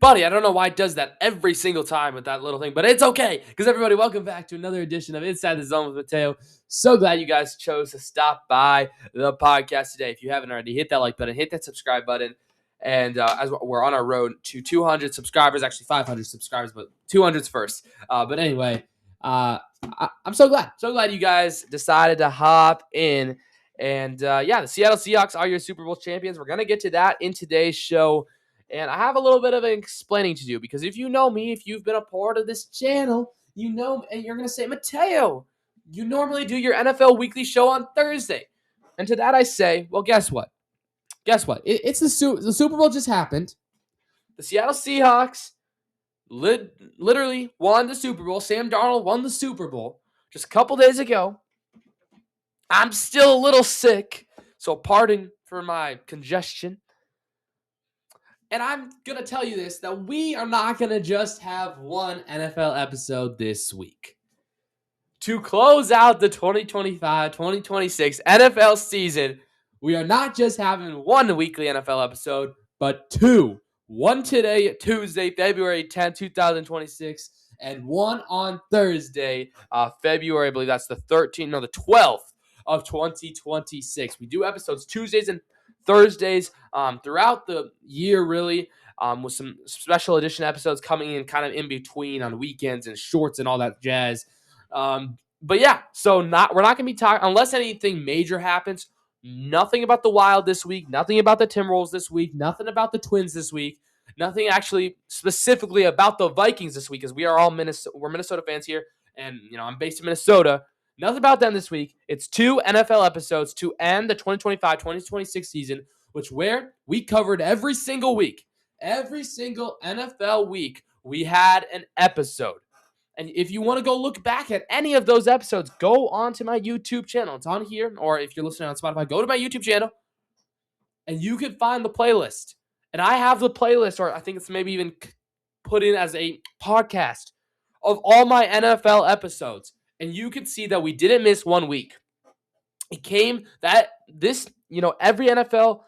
Buddy, I don't know why it does that every single time with that little thing, but it's okay. Because everybody, welcome back to another edition of Inside the Zone with Mateo. So glad you guys chose to stop by the podcast today. If you haven't already, hit that like button, hit that subscribe button. And as we're on our road to 200 subscribers, actually 500 subscribers, but 200's first. But anyway, I'm so glad you guys decided to hop in. And the Seattle Seahawks are your Super Bowl champions. We're going to get to that in today's show. And I have a little bit of explaining to do because if you know me, if you've been a part of this channel, you know, and you're going to say, Mateo, you normally do your NFL weekly show on Thursday. And to that I say, well, guess what? It's the Super Bowl just happened. The Seattle Seahawks literally won the Super Bowl. Sam Darnold won the Super Bowl just a couple days ago. I'm still a little sick, so pardon for my congestion. And I'm going to tell you this, that we are not going to just have one NFL episode this week. To close out the 2025-2026 NFL season, we are not just having one weekly NFL episode, but two. One today, Tuesday, February 10th, 2026, and one on Thursday, February, I believe that's the 12th of 2026. We do episodes Tuesdays and Thursdays throughout the year, really, with some special edition episodes coming in kind of in between on weekends and shorts and all that jazz. But yeah, so we're not going to be talking, unless anything major happens, nothing about the Wild this week, nothing about the Timberwolves this week, nothing about the Twins this week, nothing actually specifically about the Vikings this week, because we're Minnesota fans here, and I'm based in Minnesota. Nothing about them this week. It's two NFL episodes to end the 2025-2026 season, where we covered every single week. Every single NFL week, we had an episode. And if you want to go look back at any of those episodes, go onto my YouTube channel. It's on here. Or if you're listening on Spotify, go to my YouTube channel, and you can find the playlist. And I have the playlist, or I think it's maybe even put in as a podcast of all my NFL episodes. And you can see that we didn't miss 1 week. It came that every NFL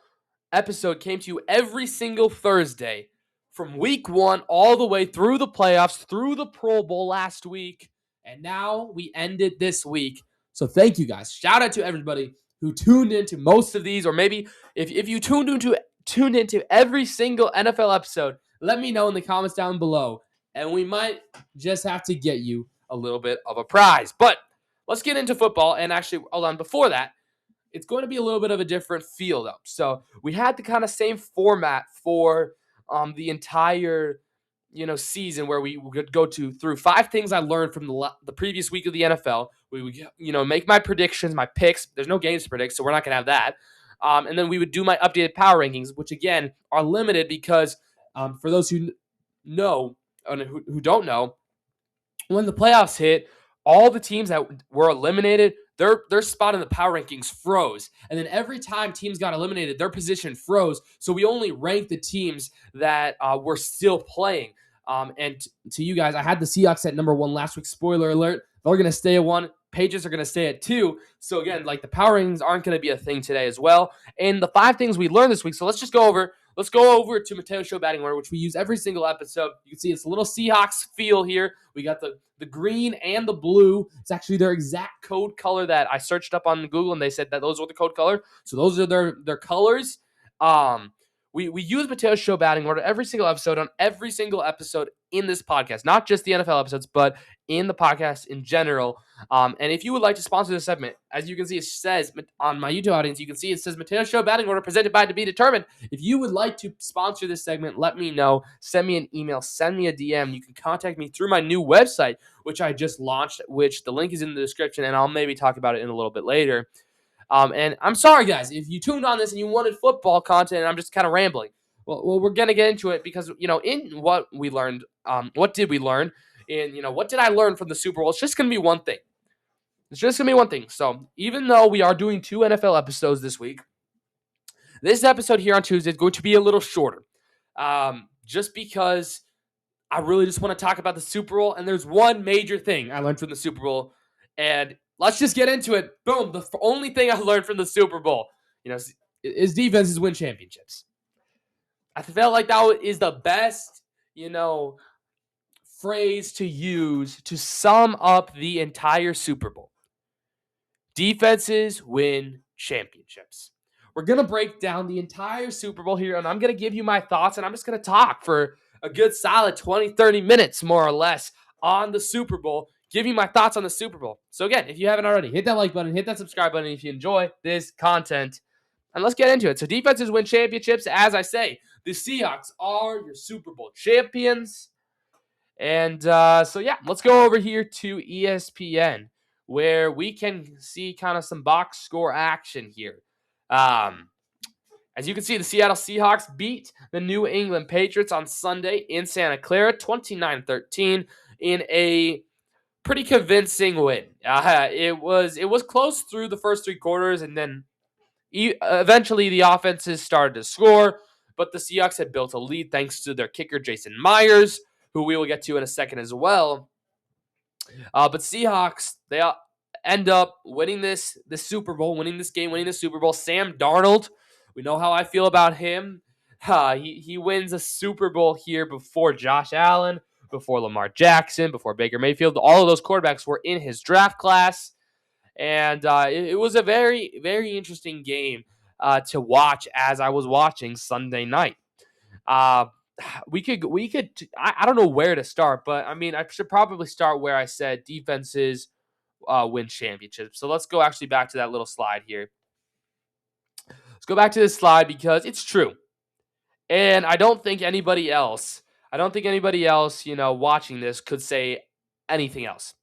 episode came to you every single Thursday from week 1 all the way through the playoffs, through the Pro Bowl last week. And now we ended this week. So thank you guys. Shout out to everybody who tuned into most of these, or maybe if you tuned into every single NFL episode, let me know in the comments down below. And we might just have to get you a little bit of a prize. But let's get into football. And actually, hold on, before that, it's going to be a little bit of a different feel, though. So we had the kind of same format for the entire season, where we would go through 5 things I learned from the previous week of the NFL. We would make my predictions, my picks. There's no games to predict, so we're not going to have that. And then we would do my updated power rankings, which again are limited because for those who know and who don't know, when the playoffs hit, all the teams that were eliminated, their spot in the power rankings froze. And then every time teams got eliminated, their position froze. So we only ranked the teams that were still playing. And to you guys, I had the Seahawks at number 1 last week. Spoiler alert, they're going to stay at 1. Patriots are going to stay at 2. So again, the power rankings aren't going to be a thing today as well. And the 5 things we learned this week. So let's go over to Mateo's show batting order, which we use every single episode. You can see it's a little Seahawks feel here. We got the green and the blue. It's actually their exact code color that I searched up on Google, and they said that those were the code color. So those are their colors. We use Mateo's show batting order every single episode on every single episode in this podcast, not just the NFL episodes, but in the podcast in general. And if you would like to sponsor this segment, as you can see, it says on my YouTube audience, you can see it says Mateo's show batting order presented by To Be Determined. If you would like to sponsor this segment, let me know. Send me an email, send me a DM. You can contact me through my new website, which I just launched, which the link is in the description, and I'll maybe talk about it in a little bit later. And I'm sorry, guys, if you tuned on this and you wanted football content, and I'm just kind of rambling. Well, we're going to get into it because, in what we learned, what did we learn? And, what did I learn from the Super Bowl? It's just going to be one thing. So even though we are doing 2 NFL episodes this week, this episode here on Tuesday is going to be a little shorter. Just because I really just want to talk about the Super Bowl. And there's one major thing I learned from the Super Bowl. And let's just get into it. Boom. The only thing I learned from the Super Bowl, is defenses win championships. I felt like that is the best, you know, phrase to use to sum up the entire Super Bowl. Defenses win championships. We're going to break down the entire Super Bowl here, and I'm going to give you my thoughts, and I'm just going to talk for a good solid 20, 30 minutes, more or less, on the Super Bowl, give you my thoughts on the Super Bowl. So again, if you haven't already, hit that like button, hit that subscribe button if you enjoy this content, and let's get into it. So defenses win championships. As I say, the Seahawks are your Super Bowl champions. And so, yeah, let's go over here to ESPN, where we can see kind of some box score action here. As you can see, the Seattle Seahawks beat the New England Patriots on Sunday in Santa Clara, 29-13, in a pretty convincing win. It was close through the first three quarters, and then eventually the offenses started to score, but the Seahawks had built a lead thanks to their kicker, Jason Myers, who we will get to in a second as well. But Seahawks, they end up winning this Super Bowl, winning this game, winning the Super Bowl. Sam Darnold, we know how I feel about him. He wins a Super Bowl here before Josh Allen, before Lamar Jackson, before Baker Mayfield. All of those quarterbacks were in his draft class. And it was a very, very interesting game to watch as I was watching Sunday night. We could. I don't know where to start, but I mean, I should probably start where I said defenses win championships. So let's go actually back to that little slide here. Let's go back to this slide because it's true, and I don't think anybody else, watching this could say anything else.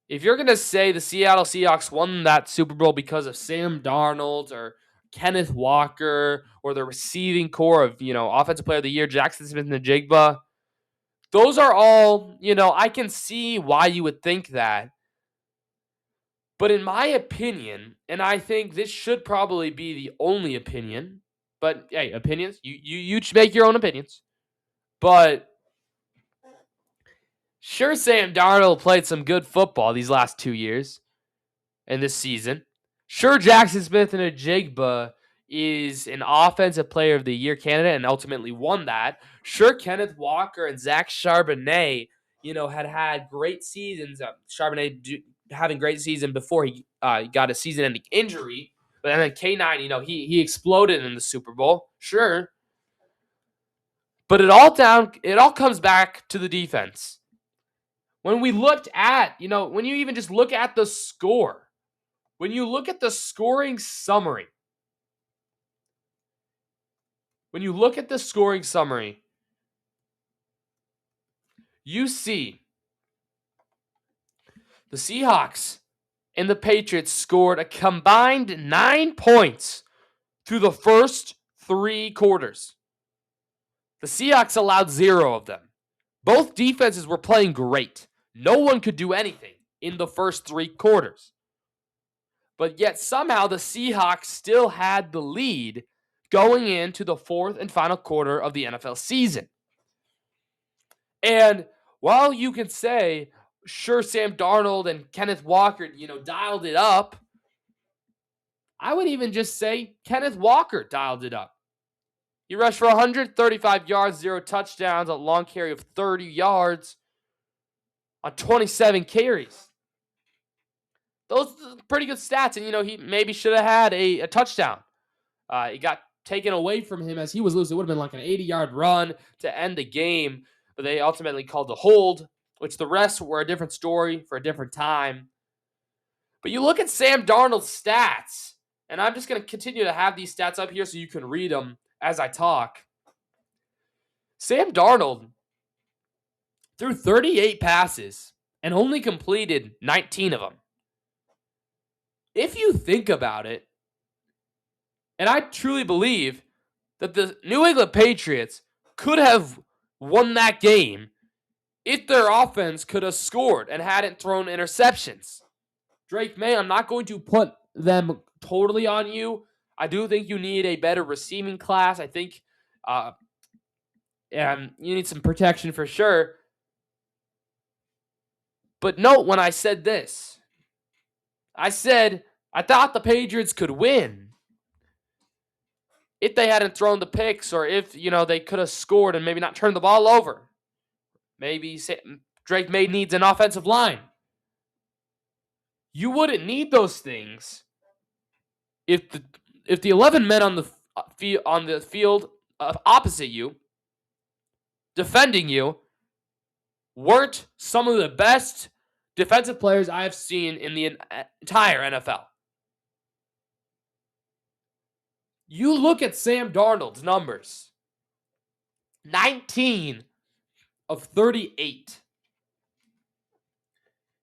If you're going to say the Seattle Seahawks won that Super Bowl because of Sam Darnold or Kenneth Walker or the receiving core of, Offensive Player of the Year, Jackson Smith-Njigba, those are all, I can see why you would think that. But in my opinion, and I think this should probably be the only opinion, but hey, opinions, you make your own opinions. But sure, Sam Darnold played some good football these last 2 years and this season. Sure, Jackson Smith-Njigba is an Offensive Player of the Year candidate and ultimately won that. Sure, Kenneth Walker and Zach Charbonnet, had great seasons. Charbonnet having great season before he got a season-ending injury. But then K9, he exploded in the Super Bowl. Sure. But it all comes back to the defense. When we looked at, when you even just look at the score, when you look at the scoring summary, you see the Seahawks and the Patriots scored a combined 9 points through the first 3 quarters. The Seahawks allowed 0 of them. Both defenses were playing great. No one could do anything in the first 3 quarters. But yet somehow the Seahawks still had the lead going into the 4th and final quarter of the NFL season. And while you can say, sure, Sam Darnold and Kenneth Walker, dialed it up, I would even just say Kenneth Walker dialed it up. He rushed for 135 yards, 0 touchdowns, a long carry of 30 yards on 27 carries. Those are pretty good stats, and, he maybe should have had a touchdown. It got taken away from him as he was loose. It would have been like an 80-yard run to end the game, but they ultimately called the hold, which the rest were a different story for a different time. But you look at Sam Darnold's stats, and I'm just going to continue to have these stats up here so you can read them as I talk. Sam Darnold threw 38 passes and only completed 19 of them. If you think about it, and I truly believe that the New England Patriots could have won that game if their offense could have scored and hadn't thrown interceptions. Drake May, I'm not going to put them totally on you. I do think you need a better receiving class. I think you need some protection for sure. But note when I said this, I said I thought the Patriots could win. if they hadn't thrown the picks, or if, they could have scored and maybe not turned the ball over. Maybe Drake May needs an offensive line. You wouldn't need those things if the 11 men on the field opposite you, defending you, weren't some of the best defensive players I have seen in the entire NFL. You look at Sam Darnold's numbers. 19 of 38.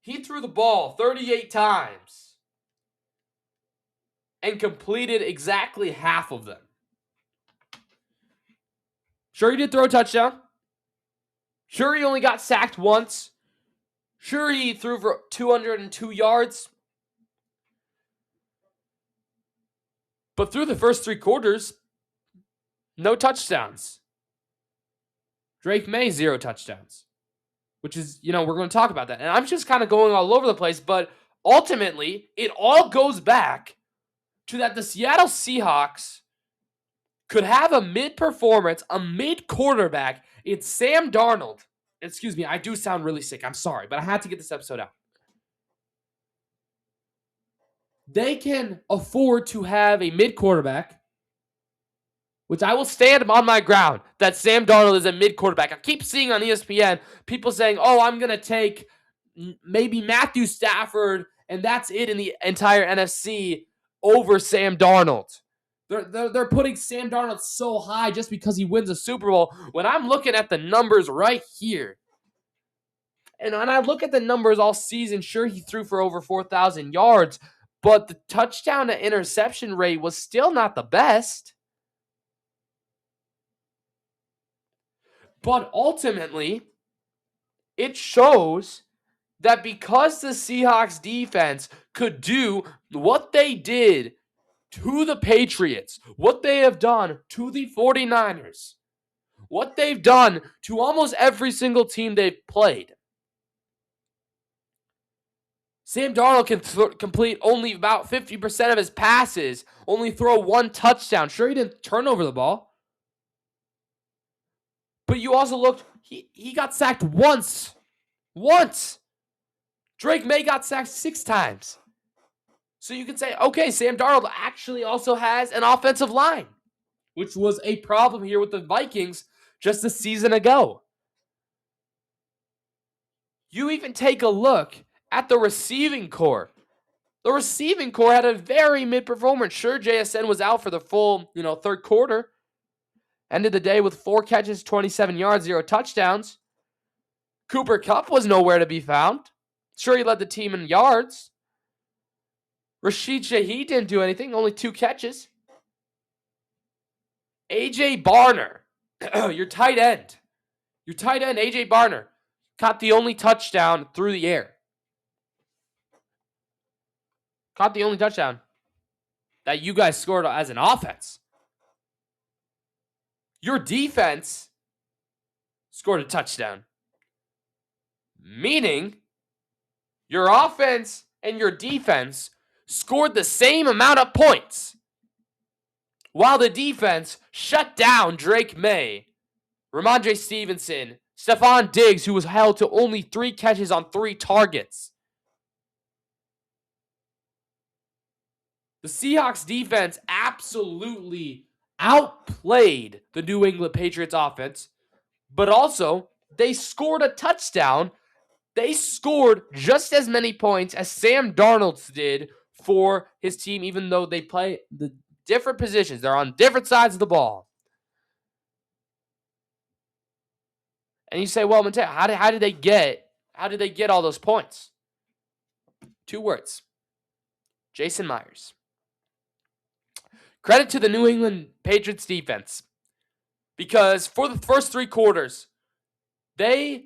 He threw the ball 38 times and completed exactly half of them. Sure, he did throw a touchdown. Sure, he only got sacked once. Sure, he threw for 202 yards. But through the first 3 quarters, no touchdowns. Drake May, 0 touchdowns. Which is, we're going to talk about that. And I'm just kind of going all over the place, but ultimately, it all goes back to that the Seattle Seahawks could have a mid-performance, a mid-quarterback. It's Sam Darnold. Excuse me, I do sound really sick. I'm sorry, but I had to get this episode out. They can afford to have a mid-quarterback, which I will stand on my ground, that Sam Darnold is a mid-quarterback. I keep seeing on ESPN people saying, I'm going to take maybe Matthew Stafford, and that's it in the entire NFC over Sam Darnold. They're putting Sam Darnold so high just because he wins a Super Bowl. When I'm looking at the numbers right here, and when I look at the numbers all season, sure, he threw for over 4,000 yards, but the touchdown to interception rate was still not the best. But ultimately, it shows that because the Seahawks defense could do what they did to the Patriots, what they have done to the 49ers, what they've done to almost every single team they've played, Sam Darnold can complete only about 50% of his passes, only throw 1 touchdown. Sure, he didn't turn over the ball. But you also looked, he got sacked once. Once. Drake May got sacked 6 times. So you can say, okay, Sam Darnold actually also has an offensive line, which was a problem here with the Vikings just a season ago. You even take a look at the receiving core. The receiving core had a very mid-performance. Sure, JSN was out for the full, 3rd quarter. Ended the day with 4 catches, 27 yards, 0 touchdowns. Cooper Kupp was nowhere to be found. Sure, he led the team in yards. Rashid Shaheed didn't do anything, only 2 catches. A.J. Barner, your tight end, A.J. Barner, caught the only touchdown through the air. Caught the only touchdown that you guys scored as an offense. Your defense scored a touchdown. Meaning, your offense and your defense scored the same amount of points, while the defense shut down Drake May, Ramondre Stevenson, Stephon Diggs, who was held to only 3 catches on 3 targets. The Seahawks defense absolutely outplayed the New England Patriots offense, but also they scored a touchdown. They scored just as many points as Sam Darnold did for his team, even though they play the different positions. They're on different sides of the ball. And you say, well, Mateo, how did they get all those points? 2 words. Jason Myers. Credit to the New England Patriots defense, because for the first 3 quarters, the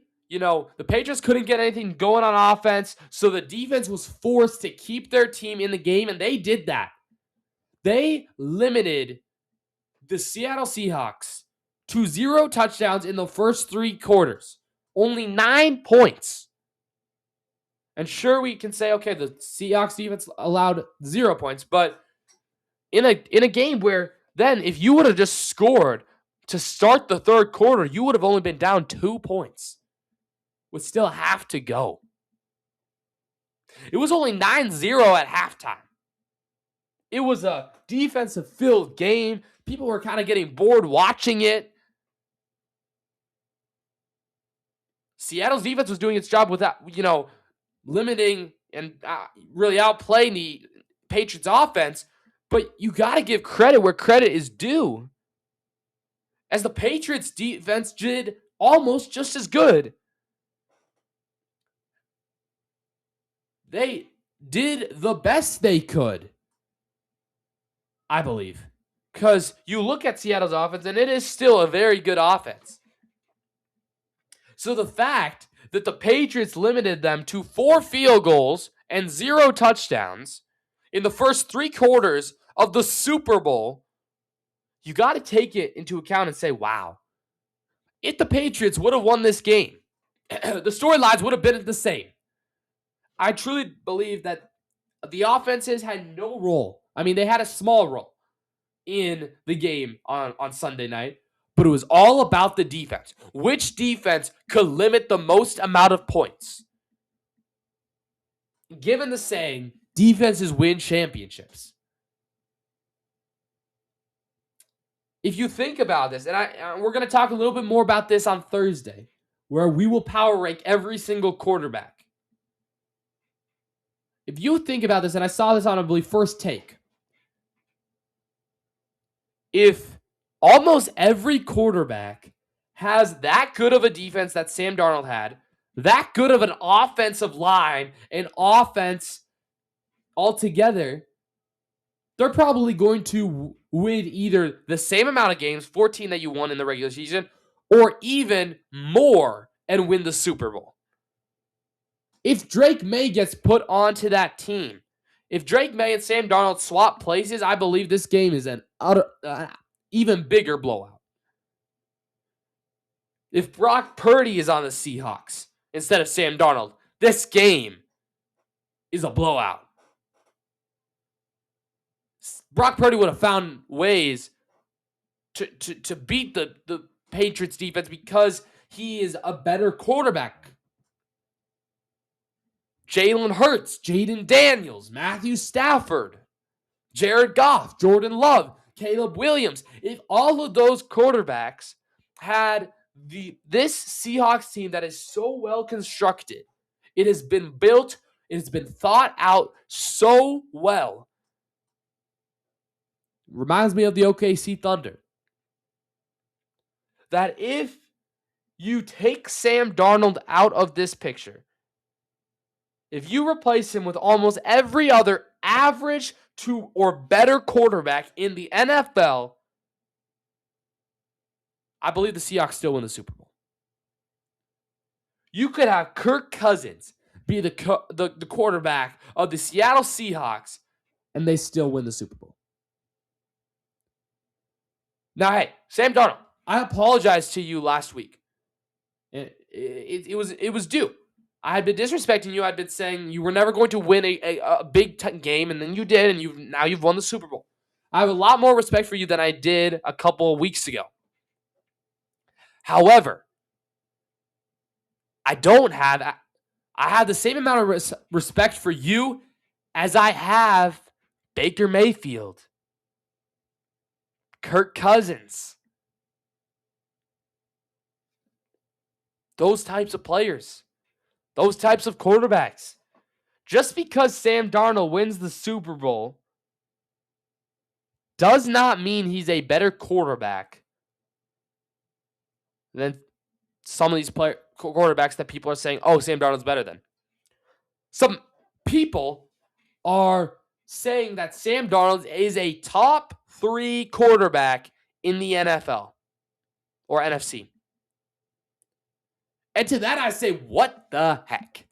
Patriots couldn't get anything going on offense, so the defense was forced to keep their team in the game, and they did that. They limited the Seattle Seahawks to 0 touchdowns in the first 3 quarters. Only 9 points. And sure, we can say, okay, the Seahawks defense allowed 0 points, but in a game where then if you would have just scored to start the third quarter, you would have only been down 2 points with still half to go. It was only 9-0 at halftime. It was a defensive-filled game. People were kind of getting bored watching it. Seattle's defense was doing its job without, limiting and really outplaying the Patriots' offense. But you got to give credit where credit is due, as the Patriots' defense did almost just as good. They did the best they could, I believe. Because you look at Seattle's offense, and it is still a very good offense. So the fact that the Patriots limited them to 4 field goals and 0 touchdowns in the first 3 quarters of the Super Bowl, you got to take it into account and say, wow, if the Patriots would have won this game, the storylines would have been the same. I truly believe that the offenses had no role. I mean, they had a small role in the game on Sunday night, but it was all about the defense. Which defense could limit the most amount of points? Given the saying, defenses win championships. If you think about this, and we're going to talk a little bit more about this on Thursday, where we will power rank every single quarterback. If you think about this, and I saw this on, I believe, First Take, if almost every quarterback has that good of a defense that Sam Darnold had, that good of an offensive line and offense altogether, they're probably going to win either the same amount of games, 14 that you won in the regular season, or even more and win the Super Bowl. If Drake May gets put onto that team, if Drake May and Sam Darnold swap places, I believe this game is an even bigger blowout. If Brock Purdy is on the Seahawks instead of Sam Darnold, this game is a blowout. Brock Purdy would have found ways to beat the Patriots defense because he is a better quarterback. Jalen Hurts, Jaden Daniels, Matthew Stafford, Jared Goff, Jordan Love, Caleb Williams. If all of those quarterbacks had this Seahawks team that is so well constructed, it has been built, it has been thought out so well. Reminds me of the OKC Thunder. That if you take Sam Darnold out of this picture, if you replace him with almost every other average to or better quarterback in the NFL, I believe the Seahawks still win the Super Bowl. You could have Kirk Cousins be the quarterback of the Seattle Seahawks, and they still win the Super Bowl. Now, hey, Sam Darnold, I apologize to you last week. It was due. I had been disrespecting you. I'd been saying you were never going to win a big game, and then you did, and now you've won the Super Bowl. I have a lot more respect for you than I did a couple of weeks ago. However, I have the same amount of respect for you as I have Baker Mayfield, Kirk Cousins, those types of players. Those types of quarterbacks. Just because Sam Darnold wins the Super Bowl does not mean he's a better quarterback than some of these quarterbacks that people are saying, oh, Sam Darnold's better than. Some people are saying that Sam Darnold is a top 3 quarterback in the NFL or NFC. And to that I say, what the heck?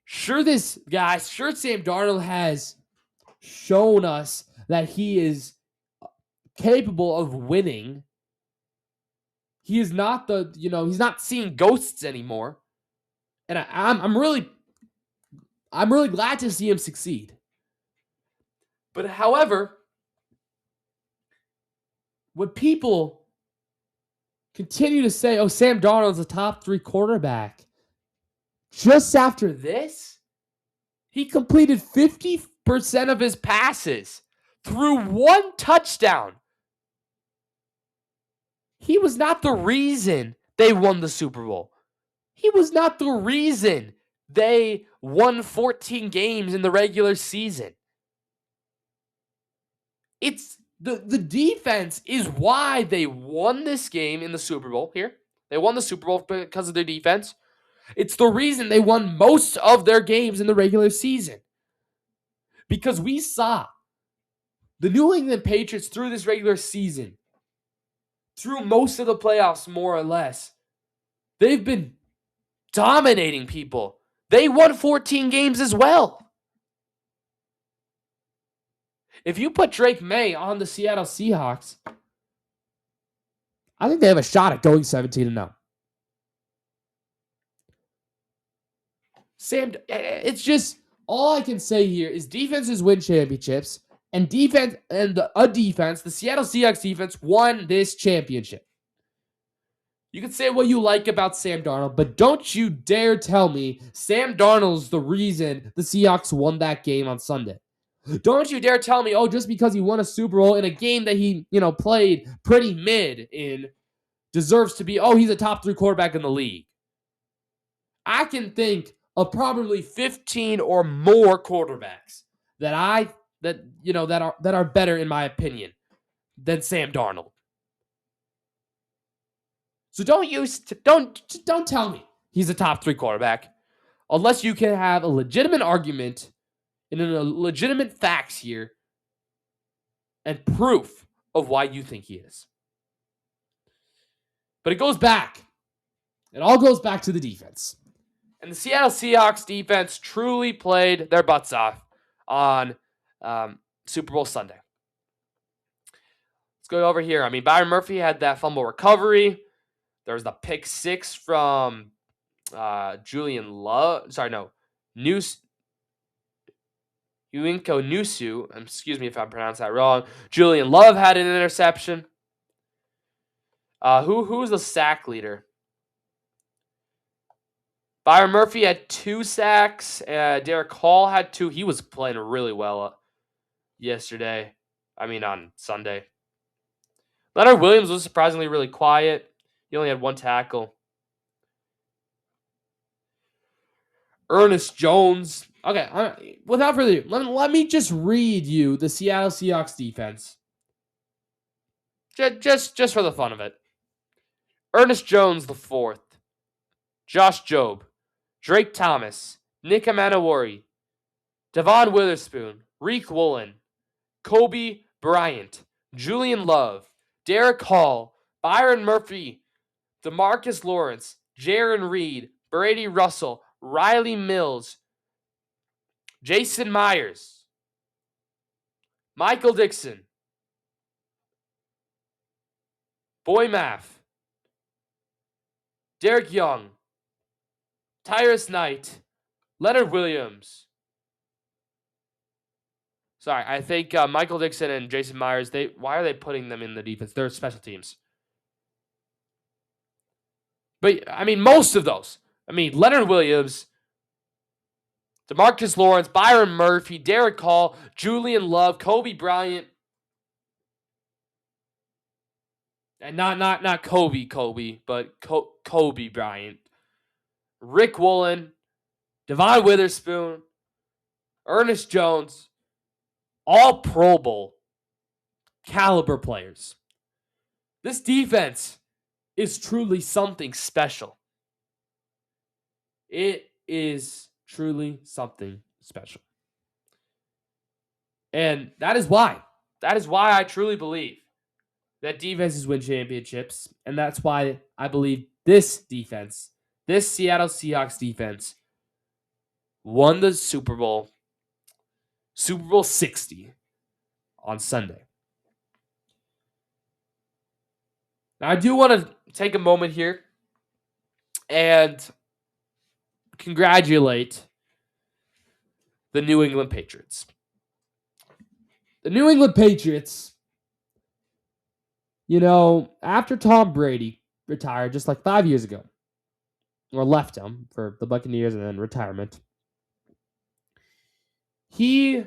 Sure, Sam Darnold has shown us that he is capable of winning. He is not he's not seeing ghosts anymore. And I'm really glad to see him succeed. But however, when people continue to say, oh, Sam Darnold's a top 3 quarterback, just after this, he completed 50% of his passes through 1 touchdown. He was not the reason they won the Super Bowl. He was not the reason they won 14 games in the regular season. It's the defense is why they won this game in the Super Bowl here. They won the Super Bowl because of their defense. It's the reason they won most of their games in the regular season. Because we saw the New England Patriots through this regular season, through most of the playoffs, more or less, they've been dominating people. They won 14 games as well. If you put Drake May on the Seattle Seahawks, I think they have a shot at going 17-0. Sam, it's just, all I can say here is defenses win championships, and the Seattle Seahawks defense won this championship. You can say what you like about Sam Darnold, but don't you dare tell me Sam Darnold's the reason the Seahawks won that game on Sunday. Don't you dare tell me, oh, just because he won a Super Bowl in a game that he, played pretty mid in, deserves to be, oh, he's a top 3 quarterback in the league. I can think of probably 15 or more quarterbacks that are better, in my opinion, than Sam Darnold. So don't tell me he's a top 3 quarterback unless you can have a legitimate argument and a legitimate facts here and proof of why you think he is. But it all goes back to the defense. And the Seattle Seahawks defense truly played their butts off on Super Bowl Sunday. Let's go over here. Byron Murphy had that fumble recovery. There was the pick 6 from Julian Love. Sorry, no. Uinko Nusu. Excuse me if I pronounced that wrong. Julian Love had an interception. Who was the sack leader? Byron Murphy had 2 sacks. Derek Hall had 2. He was playing really well on Sunday. Leonard Williams was surprisingly really quiet. He only had 1 tackle. Ernest Jones. Okay, without further ado, let me just read you the Seattle Seahawks defense. Just for the fun of it. Ernest Jones the 4th. Josh Jobe. Drake Thomas. Nick Amanawari. Devon Witherspoon. Reek Woolen. Kobe Bryant. Julian Love. Derek Hall. Byron Murphy. DeMarcus Lawrence. Jaron Reed. Brady Russell. Riley Mills. Jason Myers. Michael Dixon. Boy Math. Derek Young. Tyrus Knight. Leonard Williams. Sorry, I think Michael Dixon and Jason Myers, why are they putting them in the defense? They're special teams. But, most of those. Leonard Williams, DeMarcus Lawrence, Byron Murphy, Derek Hall, Julian Love, Kobe Bryant. And not Kobe, but Kobe Bryant. Rick Woolen, Devon Witherspoon, Ernest Jones, all Pro Bowl caliber players. This defense is truly something special. It is truly something special. And that is why I truly believe that defenses win championships. And that's why I believe this defense, this Seattle Seahawks defense, won the Super Bowl 60 on Sunday. Now, I do want to take a moment here and congratulate the New England Patriots. The New England Patriots After Tom Brady retired just like 5 years ago, or left him for the Buccaneers and then retirement, he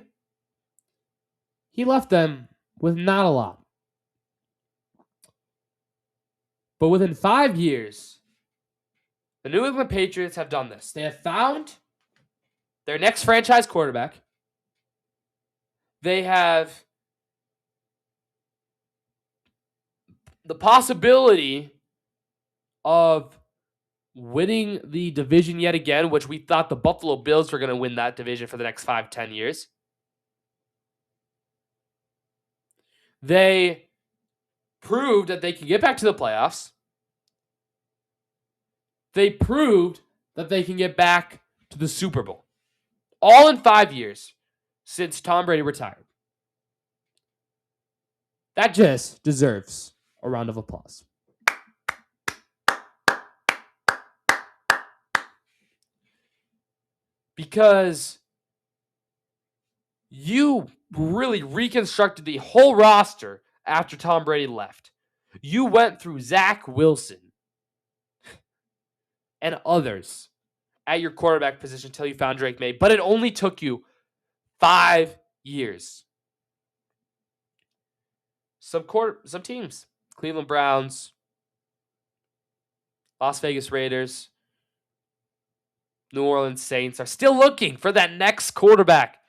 left them with not a lot. But within 5 years, the New England Patriots have done this. They have found their next franchise quarterback. They have the possibility of winning the division yet again, which we thought the Buffalo Bills were going to win that division for the next 5-10 years. They proved that they can get back to the playoffs. They proved that they can get back to the Super Bowl. All in 5 years since Tom Brady retired. That just deserves a round of applause. Because you really reconstructed the whole roster after Tom Brady left. You went through Zach Wilson and others at your quarterback position until you found Drake May, but it only took you 5 years. Some teams, Cleveland Browns, Las Vegas Raiders, New Orleans Saints are still looking for that next quarterback.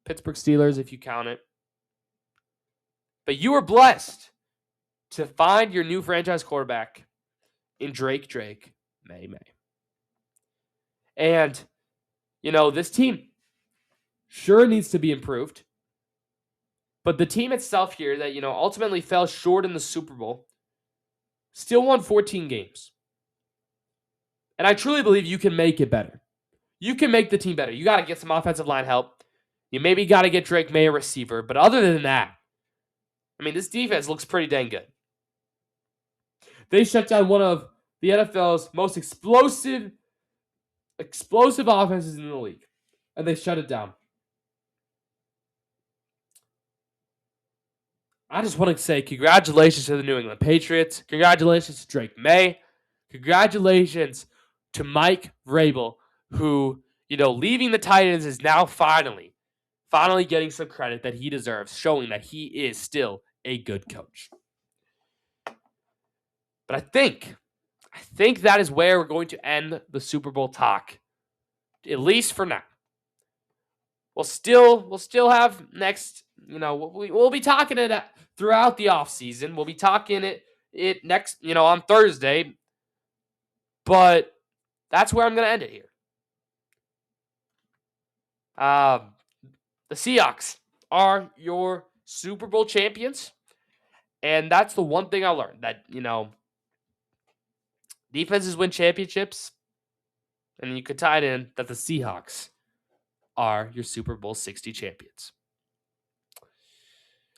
Pittsburgh Steelers, if you count it. But you were blessed to find your new franchise quarterback in Drake May. And, this team sure needs to be improved. But the team itself here that, ultimately fell short in the Super Bowl still won 14 games. And I truly believe you can make it better. You can make the team better. You got to get some offensive line help. You maybe got to get Drake May a receiver. But other than that, this defense looks pretty dang good. They shut down one of the NFL's most explosive offenses in the league. And they shut it down. I just want to say congratulations to the New England Patriots. Congratulations to Drake May. Congratulations to Mike Vrabel, who, leaving the Titans is now finally getting some credit that he deserves, showing that he is still a good coach. But I think that is where we're going to end the Super Bowl talk, at least for now. We'll still have next, we'll be talking it throughout the offseason. We'll be talking it next, on Thursday. But that's where I'm going to end it here. The Seahawks are your Super Bowl champions. And that's the one thing I learned, that, defenses win championships. And you could tie it in that the Seahawks are your Super Bowl 60 champions.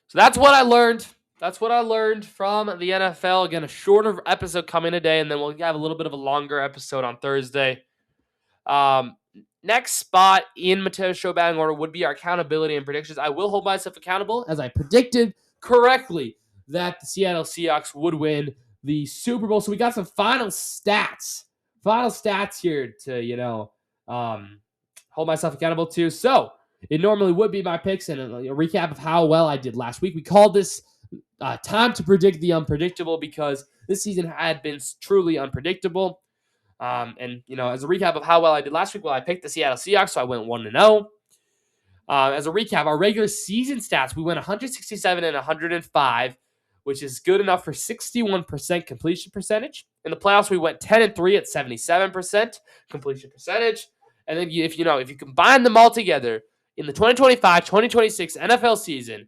So that's what I learned. That's what I learned from the NFL. Again, a shorter episode coming today, and then we'll have a little bit of a longer episode on Thursday. Next spot in Mateo's show batting order would be our accountability and predictions. I will hold myself accountable, as I predicted correctly that the Seattle Seahawks would win the Super Bowl. So we got some final stats here to, hold myself accountable to. So it normally would be my picks and a recap of how well I did last week. We called this time to predict the unpredictable because this season had been truly unpredictable. As a recap of how well I did last week, I picked the Seattle Seahawks, so I went 1-0. As a recap, our regular season stats, we went 167 and 105, which is good enough for 61% completion percentage. In the playoffs, we went 10-3 at 77% completion percentage. And then if you combine them all together in the 2025-2026 NFL season,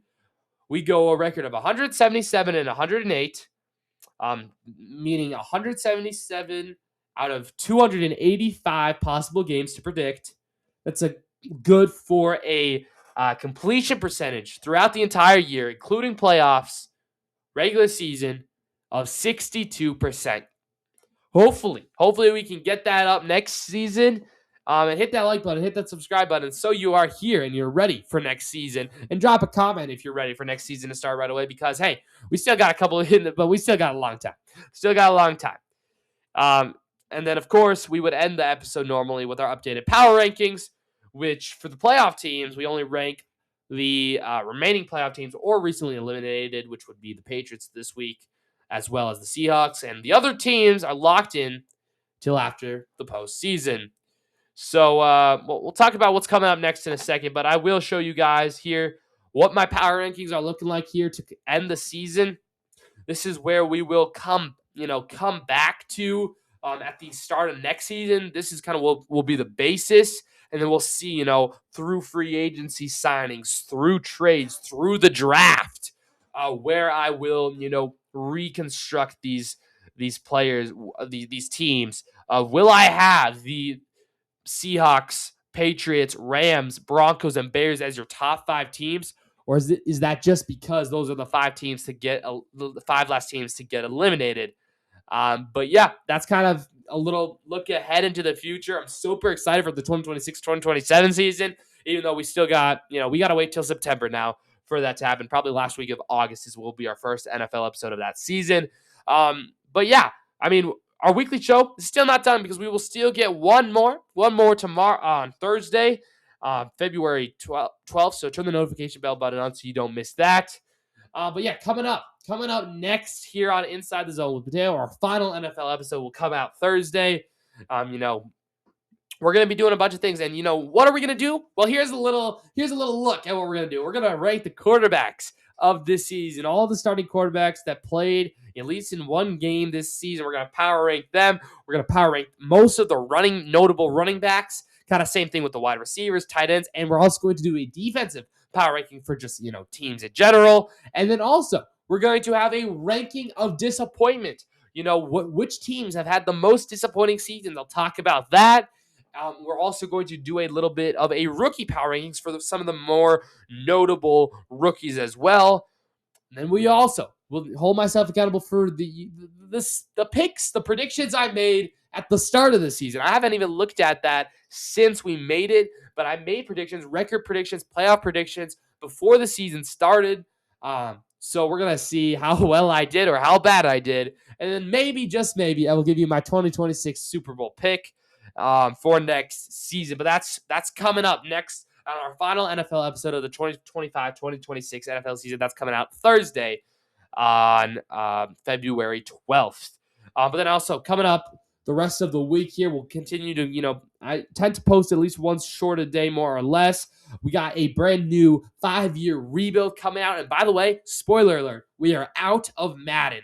we go a record of 177 and 108, meaning 177 out of 285 possible games to predict. That's a good for a completion percentage throughout the entire year, including playoffs, regular season, of 62%. Hopefully we can get that up next season And hit that like button, hit that subscribe button so you are here and you're ready for next season. And drop a comment if you're ready for next season to start right away because, hey, we still got a couple of hidden, but we still got a long time. Still got a long time. And then, of course, we would end the episode normally with our updated power rankings, which for the playoff teams, we only rank the remaining playoff teams or recently eliminated, which would be the Patriots this week, as well as the Seahawks. And the other teams are locked in till after the postseason. So we'll talk about what's coming up next in a second, but I will show you guys here what my power rankings are looking like here to end the season. This is where we will come back to at the start of next season. This is kind of what will be the basis. And then we'll see, through free agency signings, through trades, through the draft, where I will, reconstruct these players, these teams. Will I have the Seahawks, Patriots, Rams, Broncos, and Bears as your top 5 teams? Or is that just because those are the 5 teams to get the 5 last teams to get eliminated? But yeah, that's kind of a little look ahead into the future. I'm super excited for the 2026-2027 season, even though we still got, we got to wait till September now for that to happen. Probably last week of August will be our first NFL episode of that season. But yeah, I mean, our weekly show is still not done because we will still get one more tomorrow on Thursday, February 12th. So turn the notification bell button on so you don't miss that. But yeah, coming up next here on Inside the Zone with Mateo, our final NFL episode will come out Thursday. We're going to be doing a bunch of things. And, what are we going to do? Well, here's a little look at what we're going to do. We're going to rank the quarterbacks of this season, all the starting quarterbacks that played at least in one game this season. We're going to power rank them. We're going to power rank most of the notable running backs. Kind of same thing with the wide receivers, tight ends. And we're also going to do a defensive power ranking for just, teams in general. And then also, we're going to have a ranking of disappointment. Which teams have had the most disappointing seasons. I'll talk about that. We're also going to do a little bit of a rookie power rankings for some of the more notable rookies as well. And then we also will hold myself accountable for the picks, the predictions I made at the start of the season. I haven't even looked at that since we made it, but I made predictions, record predictions, playoff predictions before the season started. So we're going to see how well I did or how bad I did. And then maybe, just maybe, I will give you my 2026 Super Bowl pick for next season. But that's coming up next on our final NFL episode of the 2025-2026 NFL season. That's coming out Thursday on February 12th. But then also coming up the rest of the week here, we'll continue to, I tend to post at least once short a day, more or less. We got a brand new 5-year rebuild coming out. And by the way, spoiler alert, we are out of Madden.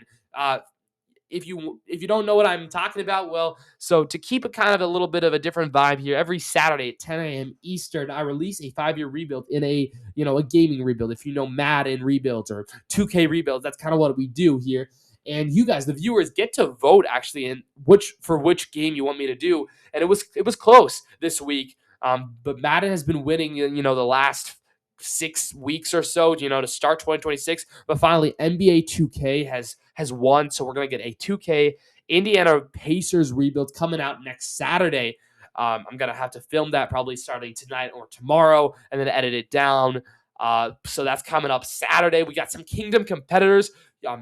If you don't know what I'm talking about, well, so to keep a kind of a little bit of a different vibe here, every Saturday at 10 a.m. Eastern, I release a 5-year rebuild in a gaming rebuild. If you know Madden rebuilds or 2K rebuilds, that's kind of what we do here. And you guys, the viewers, get to vote actually in which game you want me to do. And it was close this week. But Madden has been winning, the last 6 weeks or so, to start 2026. But finally, NBA 2K has won. So we're going to get a 2K Indiana Pacers rebuild coming out next Saturday. I'm going to have to film that probably starting tonight or tomorrow and then edit it down. So that's coming up Saturday. We got some Kingdom competitors,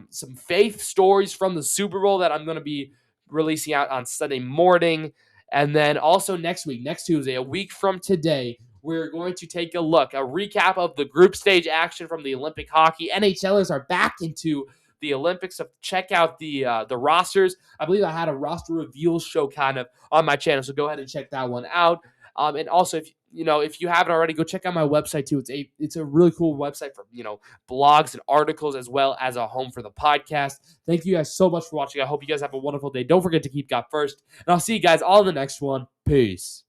some faith stories from the Super Bowl that I'm going to be releasing out on Sunday morning. And then also next Tuesday, a week from today, we're going to take a recap of the group stage action from the Olympic hockey. NHLers are back into the Olympics. So check out the rosters. I believe I had a roster reveal show kind of on my channel, so go ahead and check that one out. And also, if you haven't already, go check out my website too. It's a really cool website for blogs and articles as well as a home for the podcast. Thank you guys so much for watching. I hope you guys have a wonderful day. Don't forget to keep God first, and I'll see you guys all in the next one. Peace.